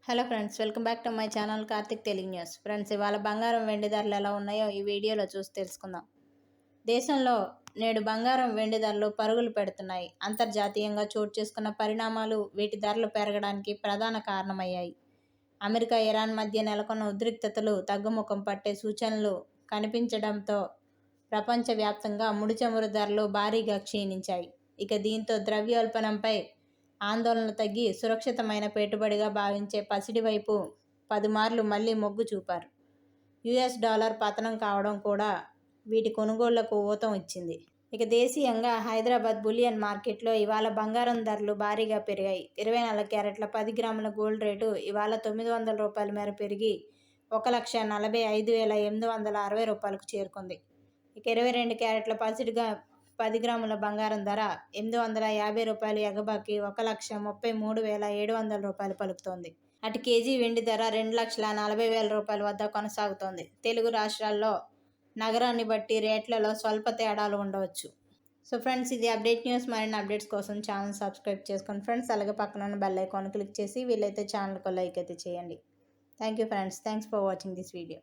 Hello friends, welcome back to my channel Karthik Telugu news. Friends, ఇవాళ బంగారం వెండి ధరలు ఎలా ఉన్నాయో ఈ వీడియోలో చూసి తెలుసుకుందాం. దేశంలో నేడు బంగారం వెండి ధరలు పరుగులు పెడుతున్నాయి. అంతర్జాతీయంగా చోటు చేసుకున్న పరిణామాలు వీటి ధరలు పెరగడానికి ప్రధాన కారణమయ్యాయి. అమెరికా, ఇరాన్ మధ్య నెలకొన్న ఉద్రిక్తతలు తగ్గుముఖం పట్టే సూచనలు కనిపించడంతో ప్రపంచవ్యాప్తంగా ముడి చమురు ధరలు భారీగా క్షీణించాయి. ఇక దీంతో ద్రవ్యోల్బణంపై ఆందోళనలు తగ్గి సురక్షితమైన పెట్టుబడిగా భావించే పసిడి వైపు 10 మార్లు మళ్లీ మొగ్గు చూపారు. యుఎస్ డాలర్ పతనం కావడం కూడా వీటి కొనుగోళ్లకు ఊతం ఇచ్చింది. ఇక దేశీయంగా హైదరాబాద్ బులియన్ మార్కెట్లో ఇవాళ బంగారం ధరలు భారీగా పెరిగాయి. 24 క్యారెట్ల 10 గ్రాముల గోల్డ్ రేటు ఇవాళ ₹900 మేర పెరిగి 1,45,860 రూపాయలకు చేరుకుంది. ఇక 22 క్యారెట్ల పసిడిగా 10 గ్రాముల బంగారం ధర ₹850 ఎగబాకి 1,33,700 రూపాయలు పలుకుతోంది. అటు కేజీ వెండి ధర ₹2,40,000 వద్ద కొనసాగుతోంది. తెలుగు రాష్ట్రాల్లో నగరాన్ని బట్టి రేట్లలో స్వల్ప తేడాలు ఉండవచ్చు. సో ఫ్రెండ్స్, ఇది అప్డేట్ న్యూస్. మరిన్ని అప్డేట్స్ కోసం ఛానల్ సబ్స్క్రైబ్ చేసుకోండి ఫ్రెండ్స్. అలాగే పక్కన ఉన్న బెల్ ఐకాన్ క్లిక్ చేసి వీలైతే ఛానల్కు లైక్ అయితే చేయండి. Thank you friends. Thanks for watching this video.